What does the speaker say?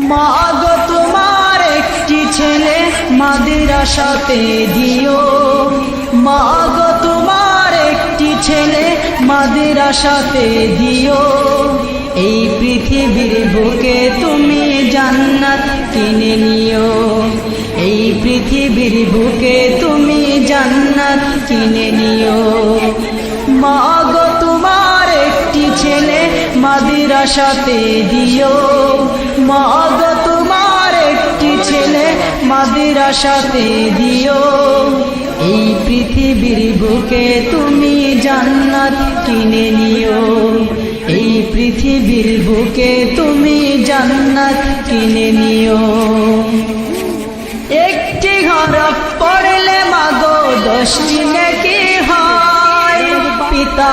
মা গো তোমার একটি ছেলে মাদ্রাসাতে দিও, মা গো তোমার একটি ছেলে মাদ্রাসাতে দিও। এই পৃথিবীর বুকে তুমি জান্নাত কিনে নিও, এই পৃথিবীর বুকে তুমি জান্নাত কিনে নিও। মা গো তোমার একটি ছেলে মাদ্রাসাতে দিও, মা গো তোমার একটি ছেলে মাদ্রাসাতে দিও। এই পৃথিবীর বুকে তুমি জান্নাত কিনে নিও, এই পৃথিবীর বুকে তুমি জান্নাত কিনে নিও। একটি হরফ পড়লে মাগো 10টি নেকি হয়, পিতা